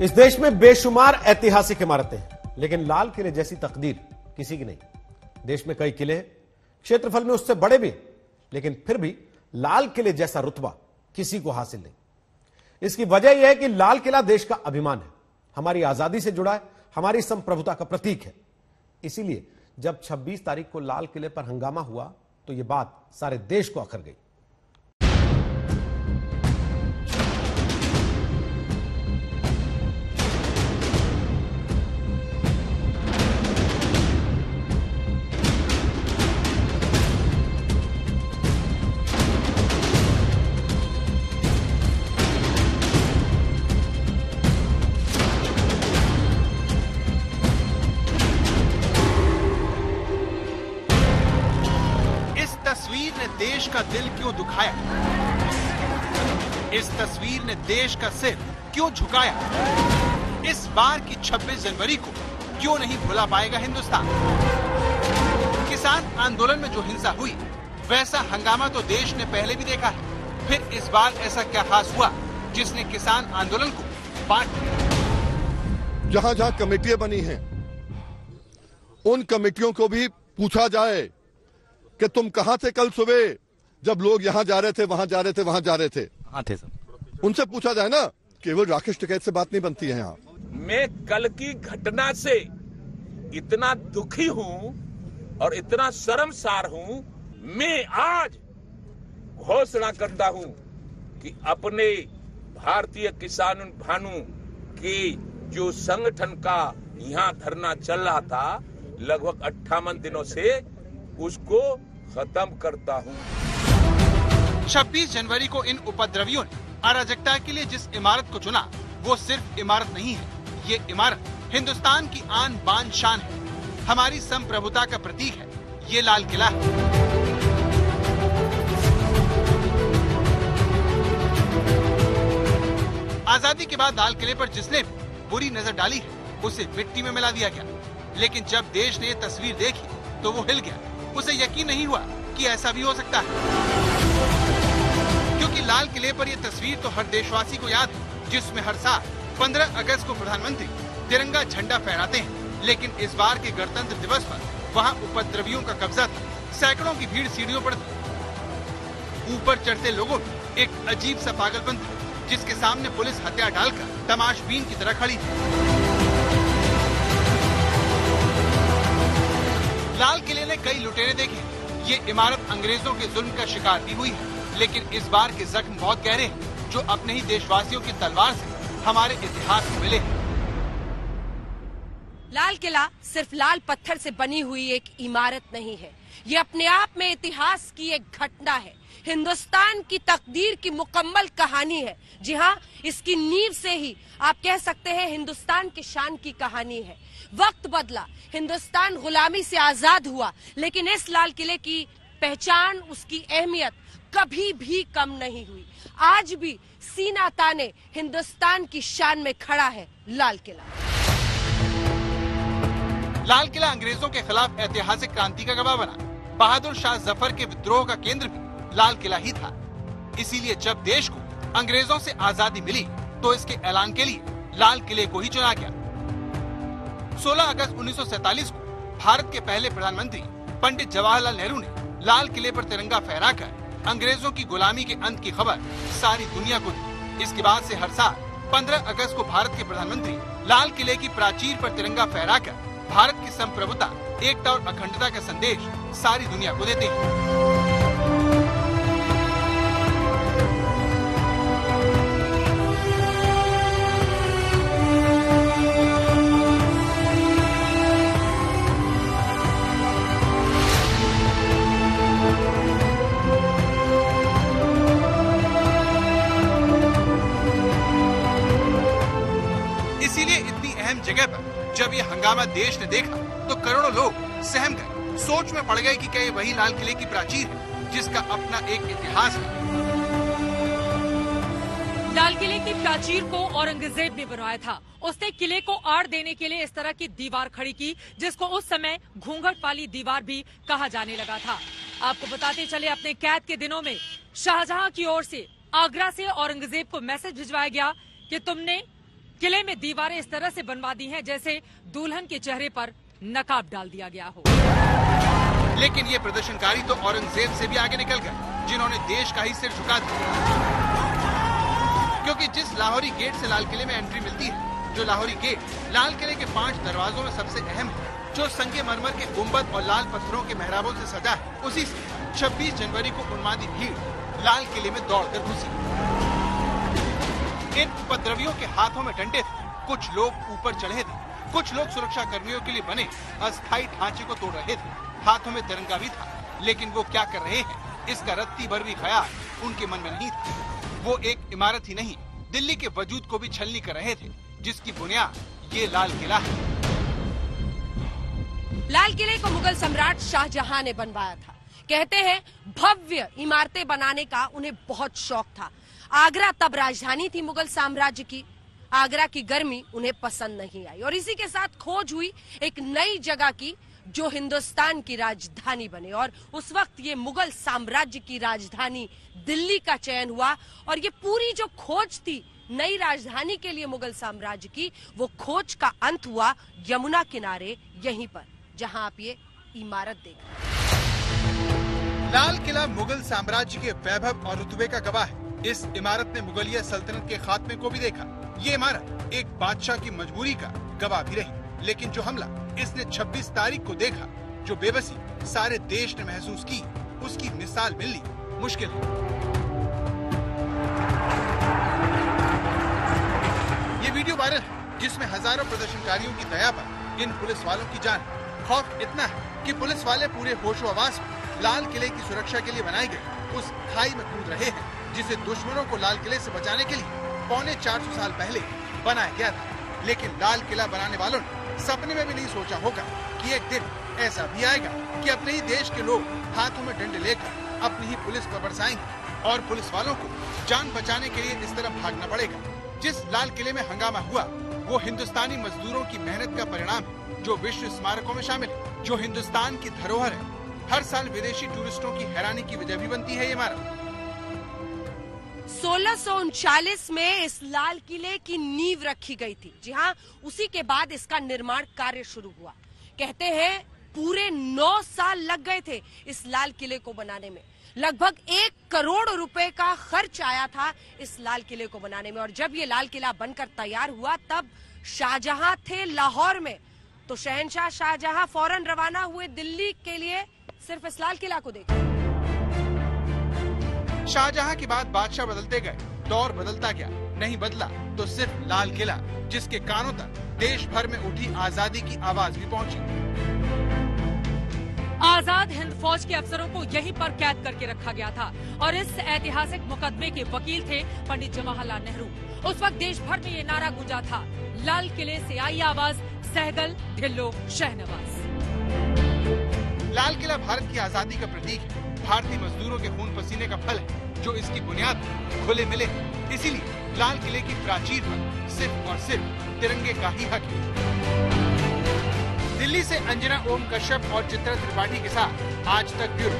इस देश में बेशुमार ऐतिहासिक इमारतें हैं, लेकिन लाल किले जैसी तकदीर किसी की नहीं। देश में कई किले हैं, क्षेत्रफल में उससे बड़े भी, लेकिन फिर भी लाल किले जैसा रुतबा किसी को हासिल नहीं। इसकी वजह यह है कि लाल किला देश का अभिमान है, हमारी आजादी से जुड़ा है, हमारी संप्रभुता का प्रतीक है। इसीलिए जब 26 तारीख को लाल किले पर हंगामा हुआ तो यह बात सारे देश को अखर गई। तस्वीर ने देश का दिल क्यों दुखाया? इस तस्वीर ने देश का सिर क्यों झुकाया? इस बार की 26 जनवरी को क्यों नहीं भुला पाएगा हिंदुस्तान? किसान आंदोलन में जो हिंसा हुई, वैसा हंगामा तो देश ने पहले भी देखा है। फिर इस बार ऐसा क्या खास हुआ जिसने किसान आंदोलन को बांट दिया? जहाँ जहाँ कमेटियां बनी हैं, उन कमेटियों को भी पूछा जाए कि तुम कहां थे कल सुबह जब लोग यहां जा रहे थे, वहां जा रहे थे, वहां जा रहे थे? कहां थे सब? उनसे पूछा जाए ना। केवल राकेश टिकैत से बात नहीं बनती है यहाँ। मैं कल की घटना से इतना दुखी हूं और इतना शर्मसार हूं। मैं आज घोषणा करता हूं कि अपने भारतीय किसान भानु की जो संगठन का यहाँ धरना चल रहा था लगभग 58 दिनों से, उसको खत्म करता हूं। 26 जनवरी को इन उपद्रवियों ने अराजकता के लिए जिस इमारत को चुना, वो सिर्फ इमारत नहीं है, ये इमारत हिंदुस्तान की आन बान शान है, हमारी संप्रभुता का प्रतीक है। ये लाल किला है। आजादी के बाद लाल किले पर जिसने बुरी नजर डाली है, उसे मिट्टी में मिला दिया गया। लेकिन जब देश ने ये तस्वीर देखी तो वो हिल गया। उसे यकीन नहीं हुआ कि ऐसा भी हो सकता है, क्योंकि लाल किले पर यह तस्वीर तो हर देशवासी को याद है, जिसमें हर साल 15 अगस्त को प्रधानमंत्री तिरंगा झंडा फहराते हैं। लेकिन इस बार के गणतंत्र दिवस पर वहां उपद्रवियों का कब्जा था। सैकड़ों की भीड़ सीढ़ियों पर थी। ऊपर चढ़ते लोगों में एक अजीब सा पागलपन था, जिसके सामने पुलिस हथियार डालकर तमाशबीन की तरह खड़ी थी। लाल किले ने कई लुटेरे देखे। ये इमारत अंग्रेजों के जुल्म का शिकार भी हुई है, लेकिन इस बार के जख्म बहुत गहरे हैं, जो अपने ही देशवासियों की तलवार से हमारे इतिहास में मिले हैं। लाल किला सिर्फ लाल पत्थर से बनी हुई एक इमारत नहीं है, ये अपने आप में इतिहास की एक घटना है, हिंदुस्तान की तकदीर की मुकम्मल कहानी है। जी हाँ, इसकी नींव से ही आप कह सकते हैं हिंदुस्तान की शान की कहानी है। वक्त बदला, हिंदुस्तान गुलामी से आजाद हुआ, लेकिन इस लाल किले की पहचान, उसकी अहमियत कभी भी कम नहीं हुई। आज भी सीना ताने हिंदुस्तान की शान में खड़ा है लाल किला। लाल किला अंग्रेजों के खिलाफ ऐतिहासिक क्रांति का गवाह बना। बहादुर शाह जफर के विद्रोह का केंद्र भी लाल किला ही था। इसीलिए जब देश को अंग्रेजों से आजादी मिली तो इसके ऐलान के लिए लाल किले को ही चुना गया। 16 अगस्त 1947 को भारत के पहले प्रधानमंत्री पंडित जवाहरलाल नेहरू ने लाल किले पर तिरंगा फहराकर अंग्रेजों की गुलामी के अंत की खबर सारी दुनिया को दी। इसके बाद से हर साल 15 अगस्त को भारत के प्रधानमंत्री लाल किले की प्राचीर पर तिरंगा फहराकर भारत की संप्रभुता, एकता और अखंडता का संदेश सारी दुनिया को देते हैं। इसीलिए इतनी अहम जगह पर जब ये हंगामा देश ने देखा तो करोड़ों लोग सहम गए, सोच में पड़ गए कि क्या ये वही लाल किले की प्राचीर है जिसका अपना एक इतिहास है। लाल किले की प्राचीर को औरंगजेब ने बनवाया था। उसने किले को आड़ देने के लिए इस तरह की दीवार खड़ी की, जिसको उस समय घूंघट वाली दीवार भी कहा जाने लगा था। आपको बताते चले, अपने कैद के दिनों में शाहजहां की ओर से आगरा से औरंगजेब को मैसेज भिजवाया गया कि तुमने किले में दीवारें इस तरह से बनवा दी हैं जैसे दुल्हन के चेहरे पर नकाब डाल दिया गया हो। लेकिन ये प्रदर्शनकारी तो औरंगजेब से भी आगे निकल गए, जिन्होंने देश का ही सिर झुका दिया। क्योंकि जिस लाहौरी गेट से लाल किले में एंट्री मिलती है, जो लाहौरी गेट लाल किले के 5 दरवाजों में सबसे अहम है, जो संगे मरमर के गुंबद और लाल पत्थरों के मेहराबों से सजा है, उसी से 26 जनवरी को उन्मादी भीड़ लाल किले में दौड़कर घुसी। इन उपद्रवियों के हाथों में डंडे थे, कुछ लोग ऊपर चढ़े थे, कुछ लोग सुरक्षा कर्मियों के लिए बने अस्थायी ढांचे को तोड़ रहे थे, हाथों में तिरंगा भी था, लेकिन वो क्या कर रहे हैं इसका रत्ती भर भी ख्याल उनके मन में नहीं था। वो एक इमारत ही नहीं, दिल्ली के वजूद को भी छलनी कर रहे थे, जिसकी बुनियाद ये लाल किला है। लाल किले को मुगल सम्राट शाहजहां ने बनवाया था। कहते हैं भव्य इमारतें बनाने का उन्हें बहुत शौक था। आगरा तब राजधानी थी मुगल साम्राज्य की। आगरा की गर्मी उन्हें पसंद नहीं आई और इसी के साथ खोज हुई एक नई जगह की जो हिंदुस्तान की राजधानी बने। और उस वक्त ये मुगल साम्राज्य की राजधानी दिल्ली का चयन हुआ। और ये पूरी जो खोज थी नई राजधानी के लिए मुगल साम्राज्य की, वो खोज का अंत हुआ यमुना किनारे, यहीं पर जहां आप ये इमारत देख रहे हैं। लाल किला मुगल साम्राज्य के वैभव और रुतबे का गवाह है। इस इमारत ने मुगलिया सल्तनत के खात्मे को भी देखा। ये इमारत एक बादशाह की मजबूरी का गवाह भी रही। लेकिन जो हमला इसने 26 तारीख को देखा, जो बेबसी सारे देश ने महसूस की, उसकी मिसाल मिलनी मुश्किल है। ये वीडियो वायरल है, जिसमें हजारों प्रदर्शनकारियों की दया पर इन पुलिस वालों की जान। खौफ इतना है कि पुलिस वाले पूरे होशो हवास में लाल किले की सुरक्षा के लिए बनाई गई उस खाई में कूद रहे हैं, जिसे दुश्मनों को लाल किले से बचाने के लिए 450 साल पहले बनाया गया था। लेकिन लाल किला बनाने वालों ने सपने में भी नहीं सोचा होगा कि एक दिन ऐसा भी आएगा कि अपने ही देश के लोग हाथों में डंडे लेकर अपनी ही पुलिस पर बरसाएंगे और पुलिस वालों को जान बचाने के लिए इस तरफ भागना पड़ेगा। जिस लाल किले में हंगामा हुआ, वो हिंदुस्तानी मजदूरों की मेहनत का परिणाम है, जो विश्व स्मारकों में शामिल है, जो हिंदुस्तान की धरोहर है। हर साल विदेशी टूरिस्टों की हैरानी की वजह भी बनती है ये इमारत। 1639 में इस लाल किले की नींव रखी गई थी। जी हाँ, उसी के बाद इसका निर्माण कार्य शुरू हुआ। कहते हैं पूरे 9 साल लग गए थे इस लाल किले को बनाने में। लगभग 1 करोड़ रुपए का खर्च आया था इस लाल किले को बनाने में। और जब ये लाल किला बनकर तैयार हुआ, तब शाहजहां थे लाहौर में, तो शहंशाह शाहजहां फौरन रवाना हुए दिल्ली के लिए सिर्फ इस लाल किला को देखने। शाहजहां के बाद बादशाह बदलते गए, दौर बदलता गया, नहीं बदला तो सिर्फ लाल किला, जिसके कानों तक देश भर में उठी आजादी की आवाज भी पहुंची। आजाद हिंद फौज के अफसरों को यहीं पर कैद करके रखा गया था और इस ऐतिहासिक मुकदमे के वकील थे पंडित जवाहरलाल नेहरू। उस वक्त देश भर में ये नारा गूंजा था, लाल किले से आई आवाज, सहगल ढिल्लो शहनवाज। लाल किला भारत की आजादी का प्रतीक है, भारतीय मजदूरों के खून पसीने का फल है, जो इसकी बुनियाद खुले मिले। इसीलिए लाल किले की प्राचीर पर सिर्फ और सिर्फ तिरंगे का ही हक है। दिल्ली से अंजना ओम कश्यप और चित्रा त्रिपाठी के साथ आज तक ब्यूरो।